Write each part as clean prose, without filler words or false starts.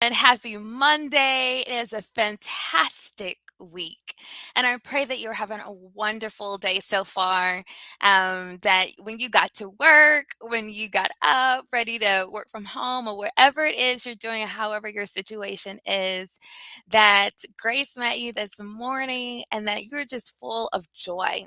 And happy Monday. It is a fantastic week. And I pray that you're having a wonderful day so far. That when you got to work, when you got up, ready to work from home, or wherever it is you're doing, however your situation is, that grace met you this morning and that you're just full of joy.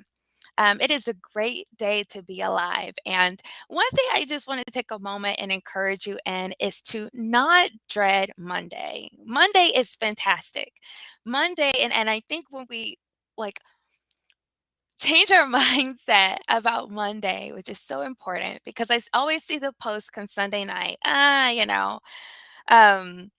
It is a great day to be alive. And one thing I just want to take a moment and encourage you in is to not dread Monday. Monday is fantastic. Monday, and I think when we like change our mindset about Monday, which is so important because always see the post on Sunday night. Um,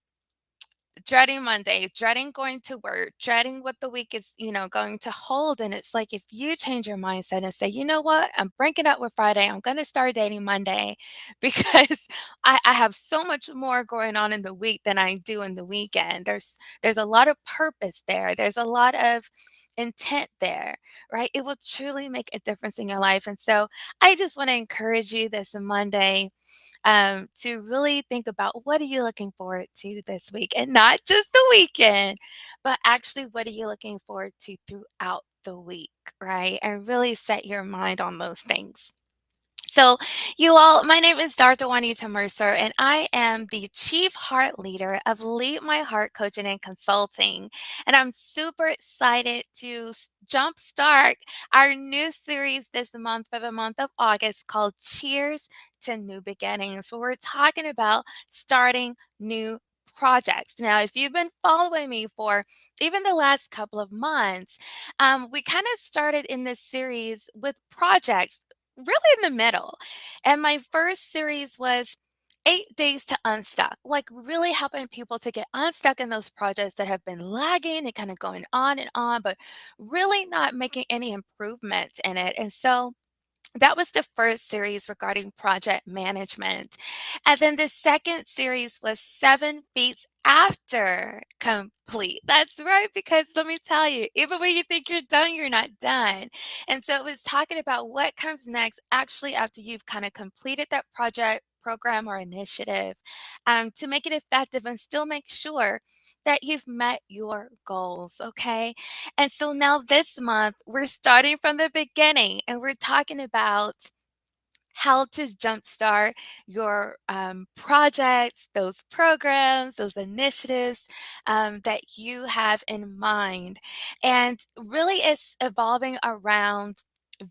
dreading Monday, dreading going to work, dreading what the week is, going to hold. And it's like if you change your mindset and say, you know what, I'm breaking up with Friday, I'm going to start dating Monday because I have so much more going on in the week than I do in the weekend. There's a lot of purpose there. There's a lot of intent there, right? It will truly make a difference in your life. And so I just want to encourage you this Monday to really think about what are you looking forward to this week and not just the weekend, but actually what are you looking forward to throughout the week, right? And really set your mind on those things. So, you all, my name is Dr. Wanita Mercer, and I am the Chief Heart Leader of Lead My Heart Coaching and Consulting. And I'm super excited to jumpstart our new series this month for the month of August called Cheers to New Beginnings, where we're talking about starting new projects. Now, if you've been following me for even the last couple of months, we kind of started in this series with projects really in the middle. And my first series was 8 days to unstuck, like really helping people to get unstuck in those projects that have been lagging and kind of going on, but really not making any improvements in it. And so that was the first series regarding project management. And then the second series was 7 feet after complete. That's right, because let me tell you, even when you think you're done, you're not done. And so it was talking about what comes next actually after you've kind of completed that project, program, or initiative to make it effective and still make sure that you've met your goals. Okay. And so now this month, we're starting from the beginning and we're talking about how to jumpstart your projects, those programs, those initiatives that you have in mind. And really, it's evolving around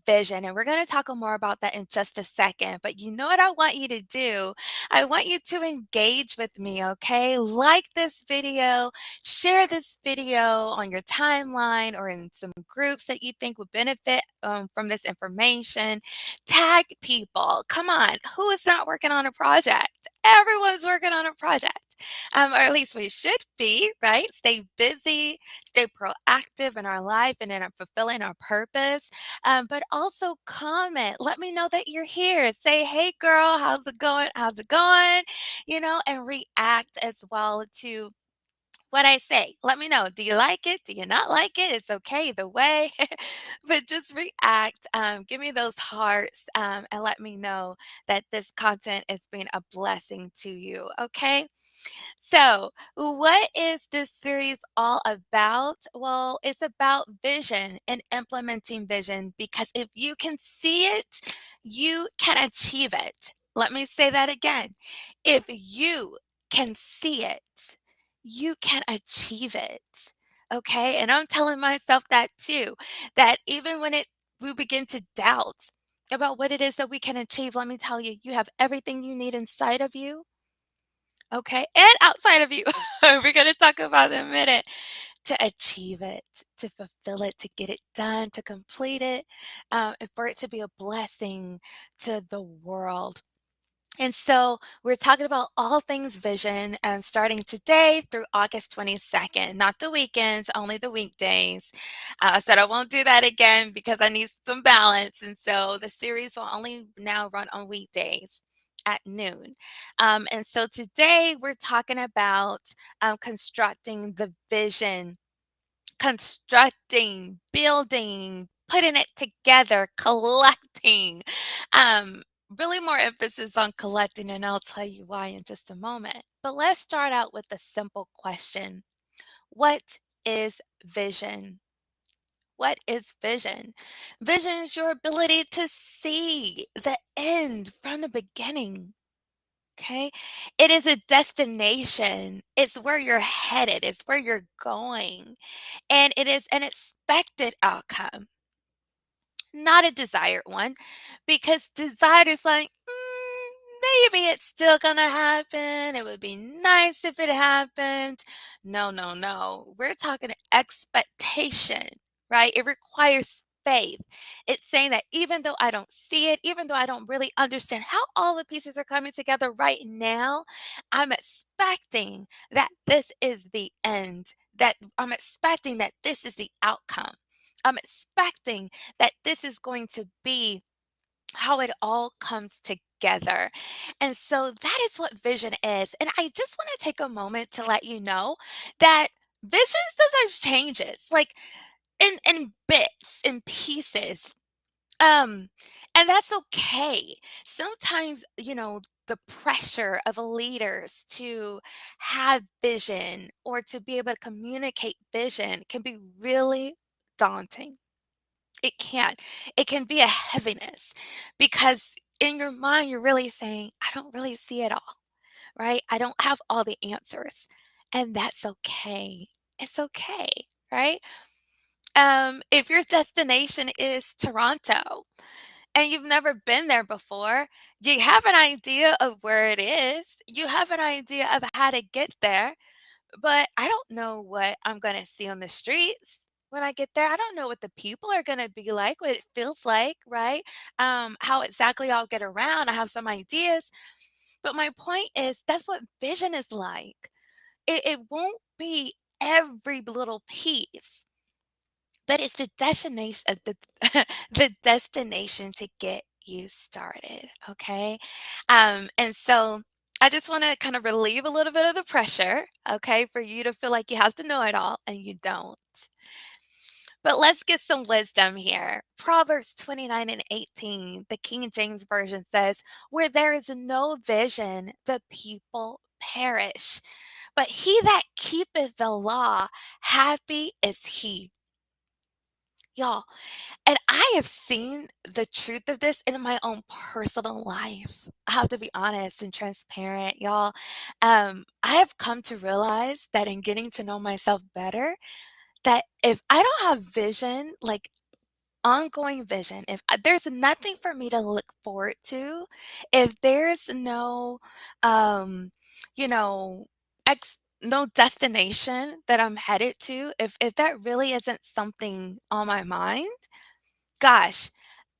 vision. And we're going to talk more about that in just a second. But you know what I want you to do? I want you to engage with me, okay? Like this video, share this video on your timeline or in some groups that you think would benefit from this information. Tag people. Come on. Who is not working on a project? Everyone's working on a project. Or at least we should be, right? Stay busy, stay proactive in our life and in our fulfilling our purpose. But also comment. Let me know that you're here. Say, hey girl, how's it going? How's it going? And react as well to what I say. Let me know. Do you like it? Do you not like it? It's okay either way. But just react. Give me those hearts and let me know that this content is being a blessing to you. Okay. So, what is this series all about? Well, it's about vision and implementing vision because if you can see it, you can achieve it. Let me say that again. If you can see it, you can achieve it. Okay? And I'm telling myself that too, that even when we begin to doubt about what it is that we can achieve, let me tell you, you have everything you need inside of you, okay, and outside of you. We're going to talk about in a minute to achieve it, to fulfill it, to get it done, to complete it, and for it to be a blessing to the world. And so we're talking about all things vision starting today through August 22nd, not the weekends, only the weekdays. I said I won't do that again because I need some balance. And so the series will only now run on weekdays at noon. And so today we're talking about constructing the vision, constructing, building, putting it together, collecting. Um, Really more emphasis on collecting, and I'll tell you why in just a moment. But let's start out with a simple question. What is vision? What is vision? Vision is your ability to see the end from the beginning. Okay? It is a destination. It's where you're headed. It's where you're going. And it is an expected outcome, not a desired one, because desired is like, maybe it's still gonna happen. It would be nice if it happened. No, no, no. We're talking expectation, right? It requires faith. It's saying that even though I don't see it, even though I don't really understand how all the pieces are coming together right now, I'm expecting that this is the end, that I'm expecting that this is the outcome. I'm expecting that this is going to be how it all comes together. And so that is what vision is. And I just want to take a moment to let you know that vision sometimes changes, like in bits, in pieces. Um, and that's okay. Sometimes, the pressure of leaders to have vision or to be able to communicate vision can be really daunting. It can. It can be a heaviness because in your mind, you're really saying, I don't really see it all, right? I don't have all the answers. And that's okay. It's okay, right? If your destination is Toronto and you've never been there before, you have an idea of where it is. You have an idea of how to get there, but I don't know what I'm gonna see on the streets when I get there. I don't know what the people are gonna be like, what it feels like, right? How exactly I'll get around. I have some ideas, but my point is that's what vision is like. It won't be every little piece, but it's the destination, the destination to get you started. Okay, and so I just want to kind of relieve a little bit of the pressure, okay, for you to feel like you have to know it all and you don't. But let's get some wisdom here. Proverbs 29 and 18, the King James Version says, where there is no vision, the people perish. But he that keepeth the law, happy is he. Y'all, and I have seen the truth of this in my own personal life. I have to be honest and transparent, y'all. I have come to realize that in getting to know myself better, that if I don't have vision, like ongoing vision, if there's nothing for me to look forward to, if there's no, um, you know, no destination that I'm headed to, if that really isn't something on my mind, gosh,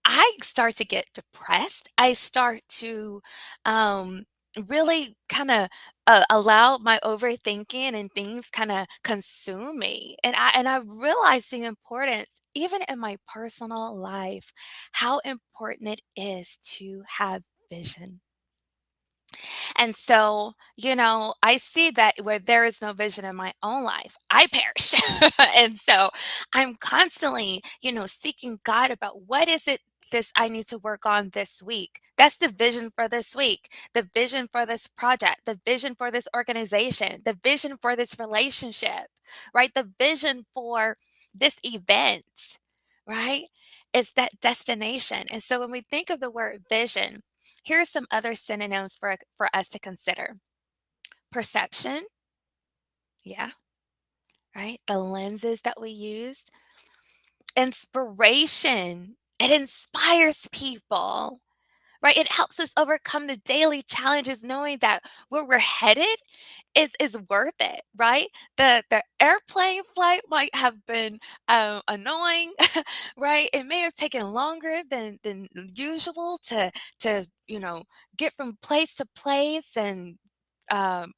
I start to get depressed. I start to um, really kind of allow my overthinking and things kind of consume me. And I realize the importance, even in my personal life, how important it is to have vision. And so, I see that where there is no vision in my own life, I perish. And so I'm constantly, seeking God about what is it this I need to work on this week. That's the vision for this week, the vision for this project, the vision for this organization, the vision for this relationship, right? The vision for this event, right? It's that destination. And so when we think of the word vision, here are some other synonyms for us to consider. Perception, yeah, right? The lenses that we use. Inspiration, it inspires people, right? It helps us overcome the daily challenges knowing that where we're headed is worth it, right? The airplane flight might have been annoying, right? It may have taken longer than usual to get from place to place and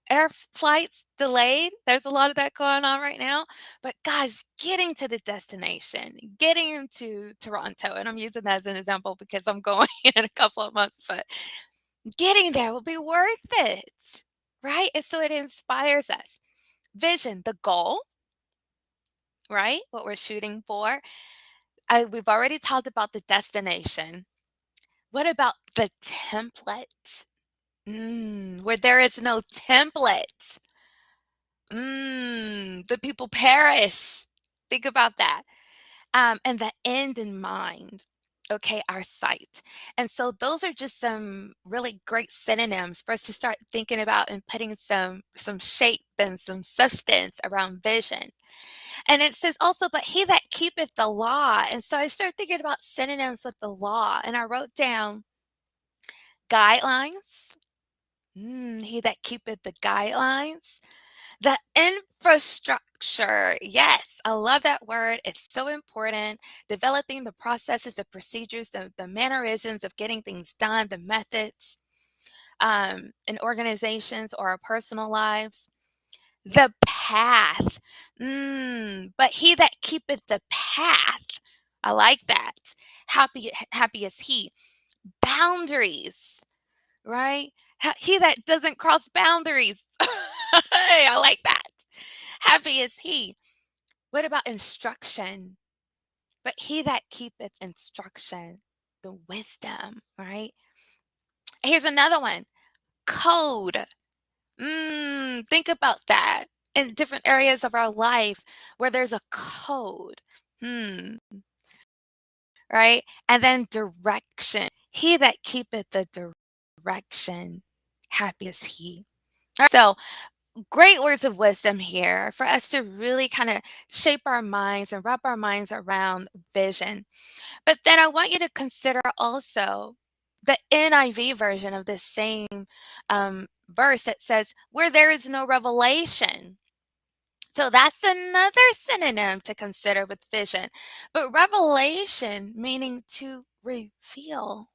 air flights delayed. There's a lot of that going on right now. But gosh, getting to the destination, getting into Toronto, and I'm using that as an example because I'm going in a couple of months, but getting there will be worth it, right? And so it inspires us. Vision, the goal, right? What we're shooting for. We've already talked about the destination. What about the template? Where there is no template. The people perish. Think about that. And the end in mind. Okay, our sight. And so those are just some really great synonyms for us to start thinking about and putting some shape and some substance around vision. And it says also, but he that keepeth the law. And so I started thinking about synonyms with the law, and I wrote down guidelines. He that keepeth the guidelines. The infrastructure. Yes, I love that word. It's so important. Developing the processes, the procedures, the mannerisms of getting things done, the methods in organizations or our personal lives. The path. But he that keepeth the path. I like that. Happy is he. Boundaries, right? He that doesn't cross boundaries. Hey, I like that. Happy is he. What about instruction? But he that keepeth instruction, the wisdom, right? Here's another one, code. Think about that in different areas of our life where there's a code. Hmm, right? And then direction. He that keepeth the direction, happy is he. All right, so great words of wisdom here for us to really kind of shape our minds and wrap our minds around vision. But then I want you to consider also the NIV version of this same verse that says, where there is no revelation. So that's another synonym to consider with vision. But revelation, meaning to reveal.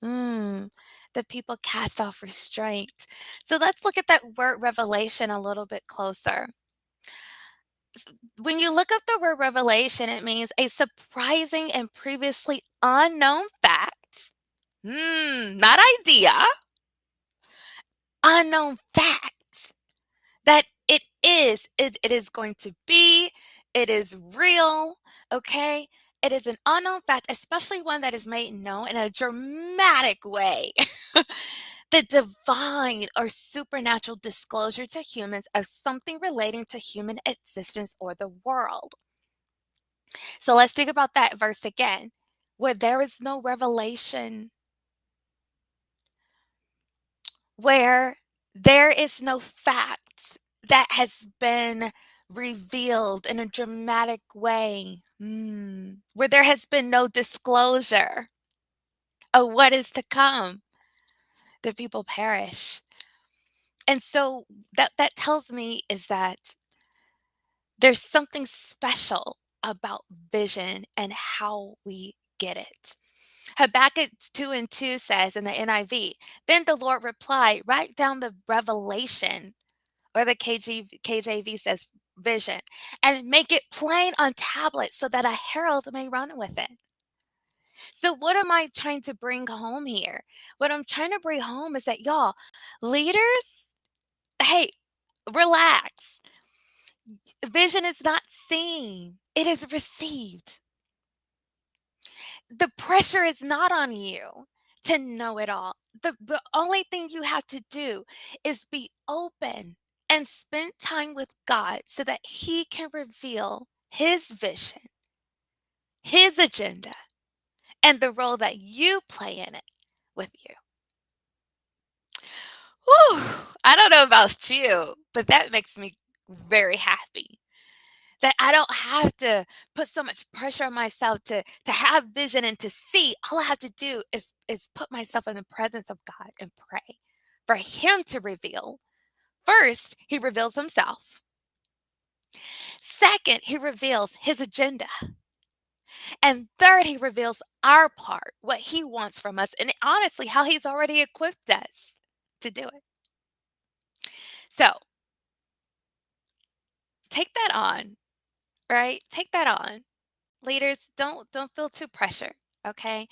Mm, the people cast off restraint. So let's look at that word revelation a little bit closer. When you look up the word revelation, it means a surprising and previously unknown fact. Not idea, unknown fact that it is going to be, it is real, okay? It is an unknown fact, especially one that is made known in a dramatic way. The divine or supernatural disclosure to humans of something relating to human existence or the world. So let's think about that verse again. Where there is no revelation, where there is no fact that has been revealed in a dramatic way, where there has been no disclosure of what is to come, the people perish. And so that tells me is that there's something special about vision and how we get it. Habakkuk 2 and 2 says in the NIV, then the Lord replied, write down the revelation, or the KJV says vision, and make it plain on tablets so that a herald may run with it. So, what am I trying to bring home here? What I'm trying to bring home is that, y'all, leaders, hey, relax. Vision is not seen, it is received. The pressure is not on you to know it all. The only thing you have to do is be open and spend time with God so that He can reveal His vision, His agenda, and the role that you play in it with you. Whew, I don't know about you, but that makes me very happy. That I don't have to put so much pressure on myself to have vision and to see. All I have to do is put myself in the presence of God and pray for him to reveal. First, he reveals himself. Second, he reveals his agenda. And third, he reveals our part, what he wants from us, and honestly, how he's already equipped us to do it. So take that on, right? Take that on. Leaders, don't feel too pressured, okay?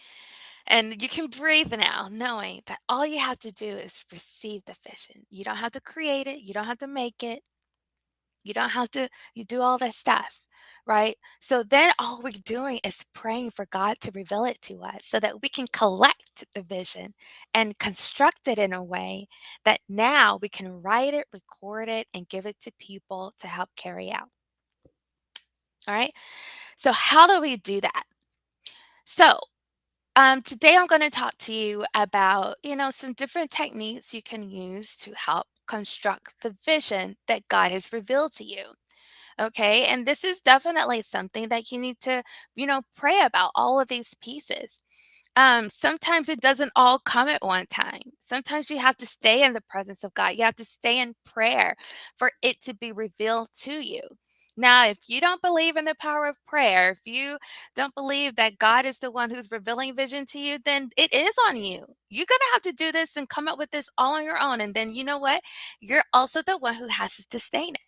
And you can breathe now, knowing that all you have to do is receive the vision. You don't have to create it, you don't have to make it, you don't have to you do all that stuff, right? So then all we're doing is praying for God to reveal it to us so that we can collect the vision and construct it in a way that now we can write it, record it, and give it to people to help carry out. All right. So, how do we do that? So, today I'm going to talk to you about, some different techniques you can use to help construct the vision that God has revealed to you. Okay. And this is definitely something that you need to, pray about all of these pieces. Sometimes it doesn't all come at one time. Sometimes you have to stay in the presence of God. You have to stay in prayer for it to be revealed to you. Now, if you don't believe in the power of prayer, if you don't believe that God is the one who's revealing vision to you, then it is on you. You're going to have to do this and come up with this all on your own. And then you know what? You're also the one who has to sustain it.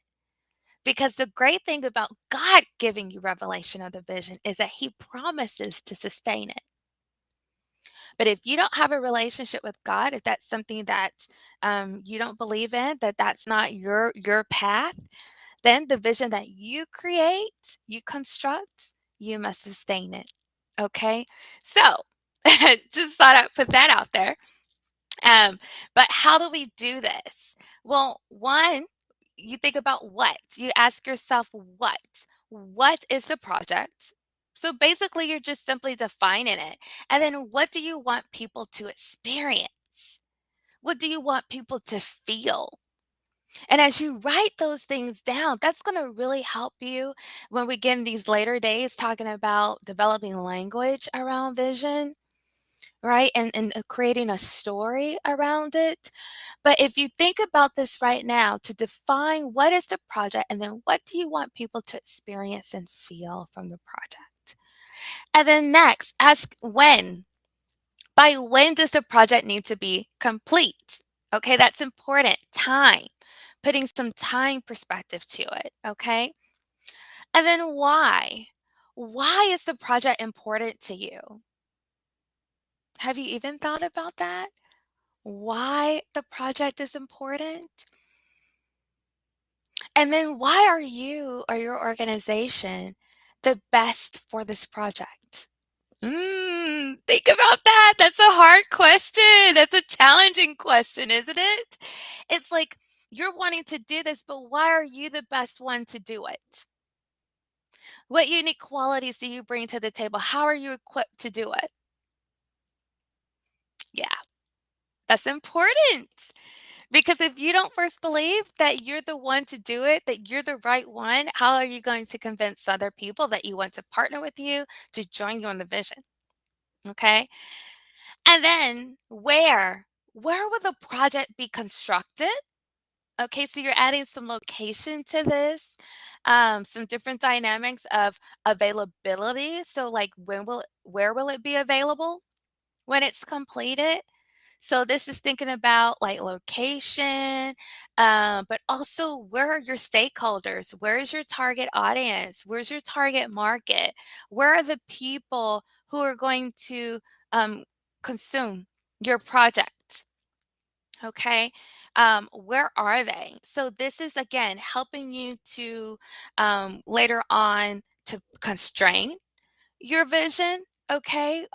Because the great thing about God giving you revelation of the vision is that He promises to sustain it. But if you don't have a relationship with God, if that's something that you don't believe in, that that's not your path, then the vision that you create, you construct, you must sustain it. Okay, so just thought I'd put that out there. But how do we do this? Well, one, you think about what. You ask yourself what. What is the project? So basically, you're just simply defining it. And then what do you want people to experience? What do you want people to feel? And as you write those things down, that's going to really help you when we get in these later days talking about developing language around vision, right? And creating a story around it. But if you think about this right now to define what is the project and then what do you want people to experience and feel from the project? And then next, ask when. By when does the project need to be complete? Okay, that's important. Time. Putting some time perspective to it. Okay. And then why? Why is the project important to you? Have you even thought about that? Why the project is important? And then why are you or your organization the best for this project? Think about that. That's a hard question. That's a challenging question, isn't it? It's like you're wanting to do this, but why are you the best one to do it? What unique qualities do you bring to the table? How are you equipped to do it? Yeah, that's important. Because if you don't first believe that you're the one to do it, that you're the right one, how are you going to convince other people that you want to partner with you to join you on the vision? Okay. And then where? Where will the project be constructed? Okay, so you're adding some location to this, some different dynamics of availability. So like where will it be available when it's completed? So this is thinking about like location, but also where are your stakeholders? Where is your target audience? Where's your target market? Where are the people who are going to consume your project? Okay. Where are they? So this is again helping you to later on to constrain your vision, okay,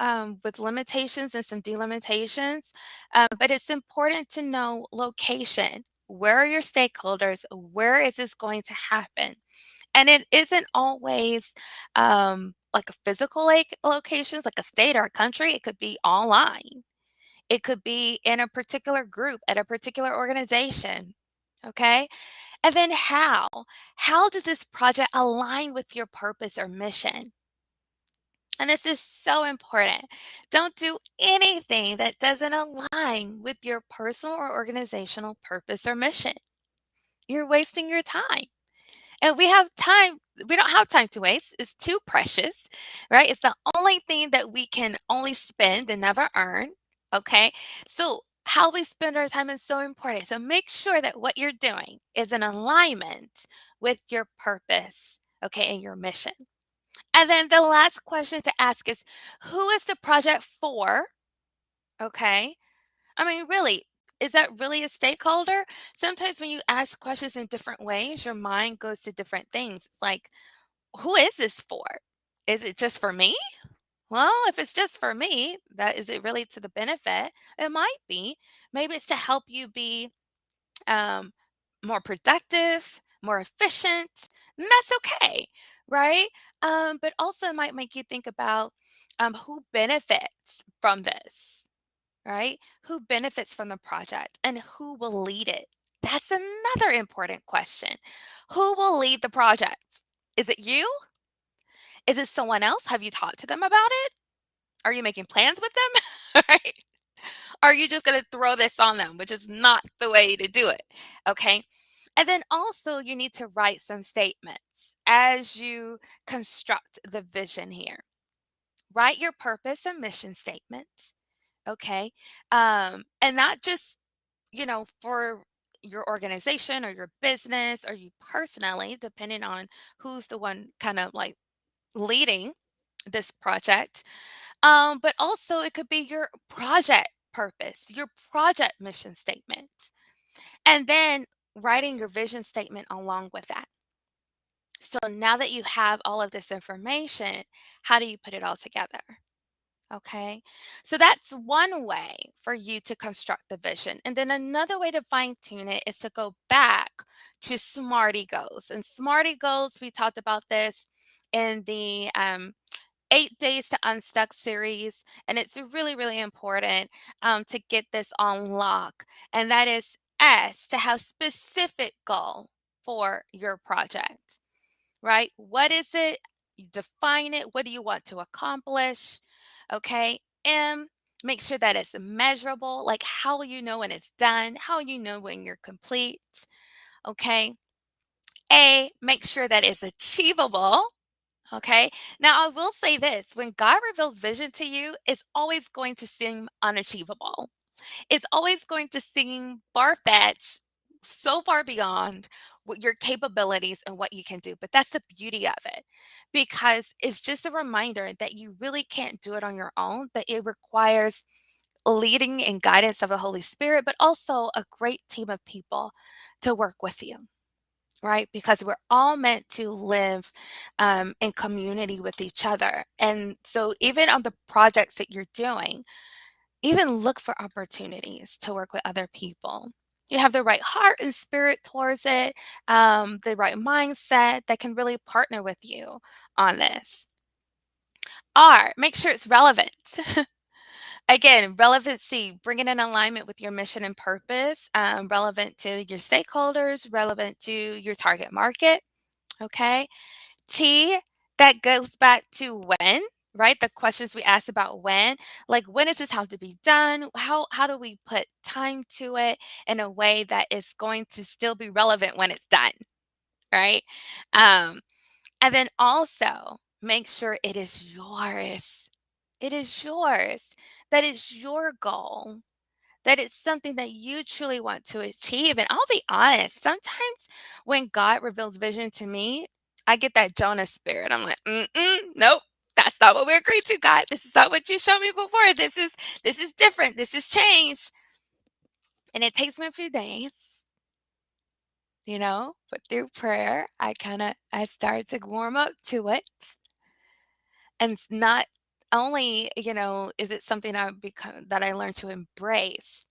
with limitations and some delimitations. But it's important to know location. Where are your stakeholders? Where is this going to happen? And it isn't always like a physical locations, like a state or a country. It could be online. It could be in a particular group at a particular organization. Okay. And then how? How does this project align with your purpose or mission? And this is so important. Don't do anything that doesn't align with your personal or organizational purpose or mission. You're wasting your time. And we don't have time to waste. It's too precious, right? It's the only thing that we can only spend and never earn. Okay. So, how we spend our time is so important. So, make sure that what you're doing is in alignment with your purpose, okay, and your mission. And then the last question to ask is who is the project for? Okay. I mean, really, is that really a stakeholder? Sometimes when you ask questions in different ways, your mind goes to different things. It's like, who is this for? Is it just for me? Well, if it's just for me, that is it really to the benefit? It might be. Maybe it's to help you be um, more productive, more efficient, and that's okay, right? But also, it might make you think about who benefits from this, right? Who benefits from the project and who will lead it? That's another important question. Who will lead the project? Is it you? Is it someone else? Have you talked to them about it? Are you making plans with them? Right? Are you just going to throw this on them, which is not the way to do it? Okay. And then also, you need to write some statements as you construct the vision here. Write your purpose and mission statement. Okay. And not just, for your organization or your business or you personally, depending on who's the one kind of like leading this project. But also, it could be your project purpose, your project mission statement, and then writing your vision statement along with that. So now that you have all of this information, how do you put it all together? Okay. So that's one way for you to construct the vision. And then another way to fine tune it is to go back to SMARTY goals. And SMARTY goals, we talked about this in the 8 Days to Unstuck series. And it's really, really important to get this on lock. And that is S, to have specific goal for your project, right? What is it? You define it. What do you want to accomplish? Okay. M, make sure that it's measurable. Like, how will you know when it's done? How will you know when you're complete? Okay. A, make sure that it's achievable. Okay. Now, I will say this, when God reveals vision to you, it's always going to seem unachievable. It's always going to seem far-fetched, so far beyond what your capabilities and what you can do. But that's the beauty of it, because it's just a reminder that you really can't do it on your own, that it requires leading and guidance of the Holy Spirit, but also a great team of people to work with you. Right? Because we're all meant to live in community with each other. And so, even on the projects that you're doing, even look for opportunities to work with other people. You have the right heart and spirit towards it, the right mindset that can really partner with you on this. R, make sure it's relevant. Again, relevancy, bring it in alignment with your mission and purpose, relevant to your stakeholders, relevant to your target market. Okay. T, that goes back to when, right? The questions we asked about when, like when does this have to be done? How do we put time to it in a way that is going to still be relevant when it's done, right? Um, and then also make sure it is yours. It is yours. That is your goal, that it's something that you truly want to achieve. And I'll be honest, sometimes when God reveals vision to me, I get that Jonah spirit. I'm like, nope, that's not what we agreed to, God. This is not what you showed me before. This is different. This is changed. And it takes me a few days, but through prayer, I start to warm up to it. And it's not only, is it something that I learned to embrace,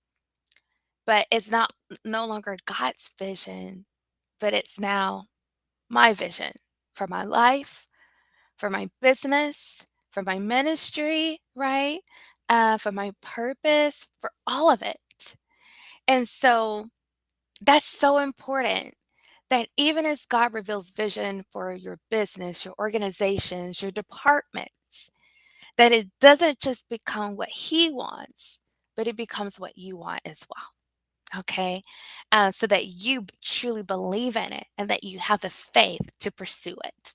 but it's not no longer God's vision, but it's now my vision for my life, for my business, for my ministry, right? For my purpose, for all of it. And so that's so important, that even as God reveals vision for your business, your organizations, your departments, that it doesn't just become what He wants, but it becomes what you want as well. Okay. So that you truly believe in it and that you have the faith to pursue it.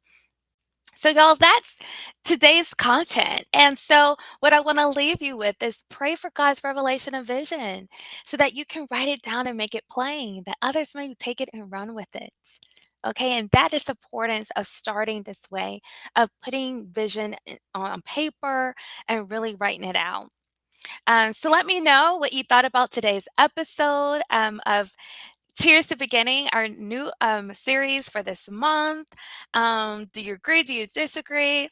So, y'all, that's today's content. And so, what I want to leave you with is pray for God's revelation and vision so that you can write it down and make it plain, that others may take it and run with it. Okay. And that is the importance of starting this way, of putting vision on paper and really writing it out. So let me know what you thought about today's episode of Cheers to beginning our new series for this month. Do you agree? Do you disagree?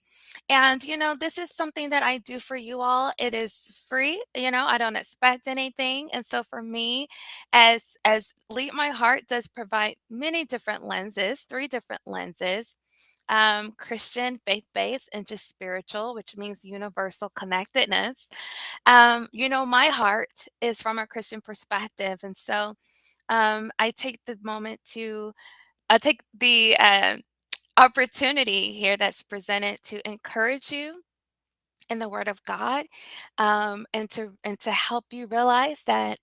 And this is something that I do for you all. It is free. I don't expect anything. And so for me, as Lead My Heart does provide many different lenses, three different lenses. Christian, faith based, and just spiritual, which means universal connectedness. My heart is from a Christian perspective. And so I take the moment to I take the opportunity here that's presented to encourage you in the Word of God, and to help you realize that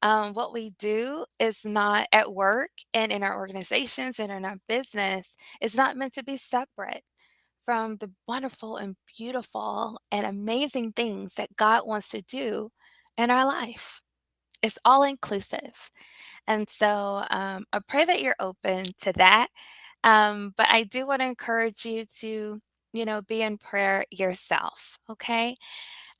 what we do is not at work and in our organizations and in our business is not meant to be separate from the wonderful and beautiful and amazing things that God wants to do in our life. It's all inclusive. And so I pray that you're open to that. But I do want to encourage you to, be in prayer yourself. Okay.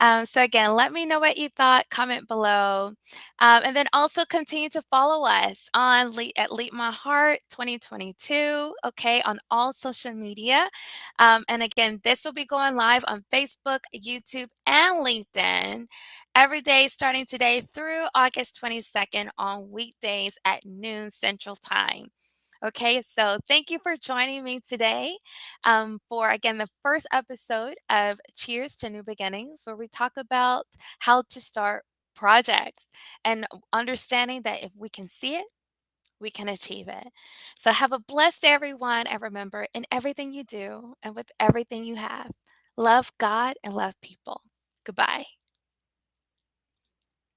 So again, let me know what you thought, comment below. And then also continue to follow us at Leap My Heart 2022, okay, on all social media. And again, this will be going live on Facebook, YouTube, and LinkedIn every day starting today through August 22nd on weekdays at noon Central Time. Okay, so thank you for joining me today for, again, the first episode of Cheers to New Beginnings, where we talk about how to start projects and understanding that if we can see it, we can achieve it. So have a blessed day, everyone. And remember, in everything you do and with everything you have, love God and love people. Goodbye.